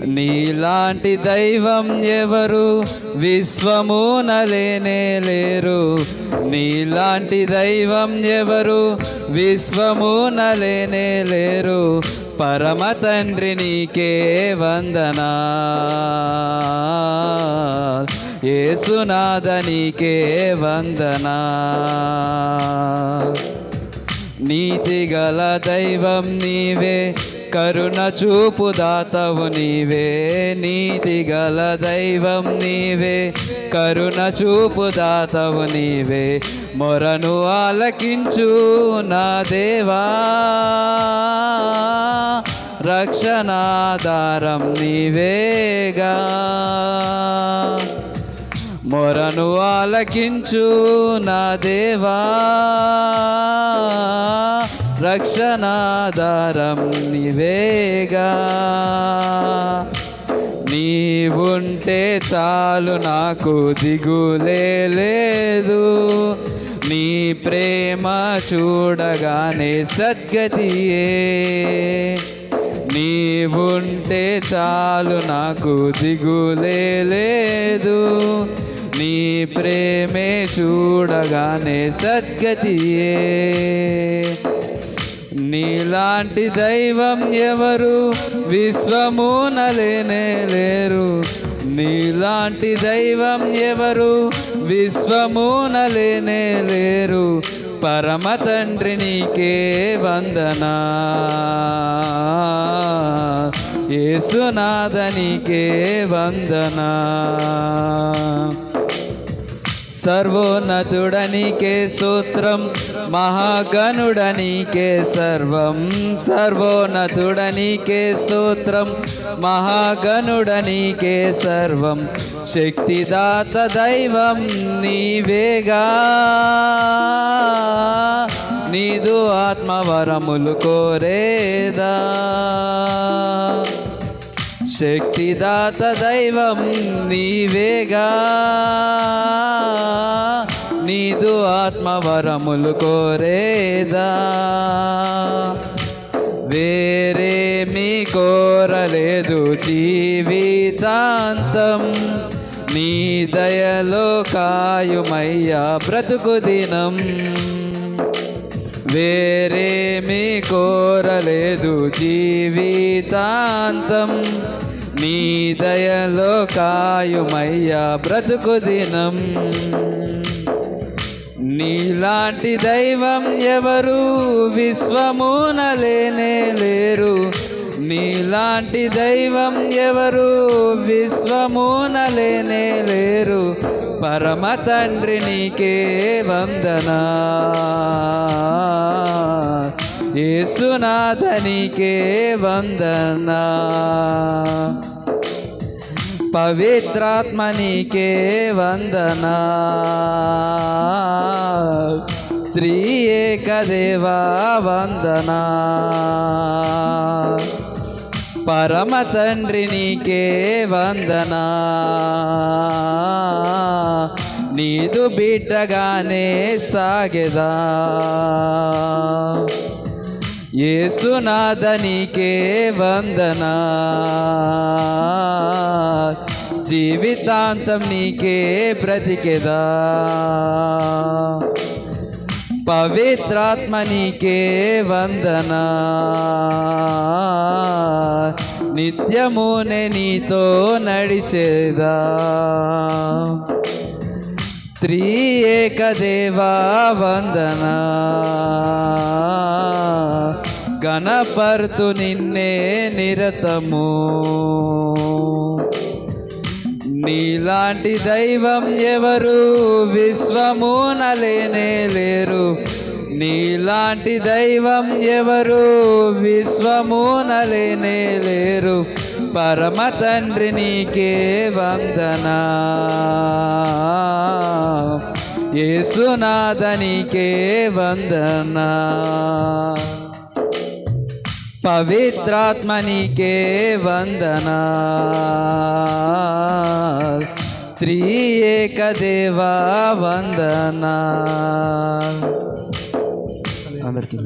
నీలాంటి దైవం ఎవరు విశ్వమున లేనే లేరు. నీలాంటి దైవం ఎవరు విశ్వమున లేనే లేరు. పరమ తండ్రి నీకే వందనా, యేసునాథ నీకే వందనా. నీతిగల దైవం నీవే, కరుణ చూపు దాతవు నీవే. నీతిగల దైవం నీవే, కరుణ చూపు దాతవు నీవే. మొరను ఆలకించు నా దేవా, రక్షణాధారం నీవేగా. మొరను ఆలకించు నా దేవా, రక్షణాధారం నీవేగా. నీవుంటే చాలు నాకు దిగులే లేదు. నీ ప్రేమ చూడగానే సద్గతియే. నీవుంటే చాలు నాకు దిగులే లేదు. నీ ప్రేమే చూడగానే సద్గతియే. నీలాంటి దైవం ఎవరు విశ్వమున లేనే లేరు. నీలాంటి దైవం ఎవరు విశ్వమున లేనే లేరు. పరమ తండ్రి నీకే వందనా, యేసునాథ నీకే వందనా. సర్వోన్నతుడనికే స్తోత్రం, మహాగణుడనికే సర్వం. సర్వోన్నతుడనికే స్తోత్రం, మహాగణుడనికే సర్వం. శక్తిదాత దైవం నీవేగా, నీదు ఆత్మవరములు కోరేదా. శక్తిదాత దైవం నీవేగా, నీదు ఆత్మవరములు కోరేదా. వేరేమీ కోరలేదు జీవితాంతం, నీ దయలో కాయుమయ్యా బ్రతుకు దినం. వేరేమీ కోరలేదు జీవితాంతం, నీ దయలో కాయుమయ్యా బ్రతుకు దినం. నీలాంటి దైవం ఎవరు విశ్వమున లేనే లేరు. నీలాంటి దైవం ఎవరు విశ్వమున లేనే లేరు. పరమ తండ్రి నీకే వందనా, యేసునాథ నీకే వందనా. పవిత్రాత్మ నీకే వందనా, త్రియేక దేవా వందనా. పరమ తండ్రి నీకే వందనా, నీదు బిడ్డగానే సాగెదా. యేసునాథ నీకే వందనా, జీవితాంతం నీకే బ్రతికెదా. పవిత్రాత్మ నీకే వందనా, నిత్యమునే నీతో నడిచేదా. త్రియేక దేవా వందనా, గణపర్తు నిన్నే నిరతము. నీలాంటి దైవం ఎవరు విశ్వమున లేనే లేరు. నీలాంటి దైవం ఎవరు విశ్వమున లేనే లేరు. పరమ తండ్రి నీకే వందనా, యేసునాథ నీకే వందనా. పవిత్రాత్మ నీకే వందనా, త్రియేక దేవా వందనా. అందరికీ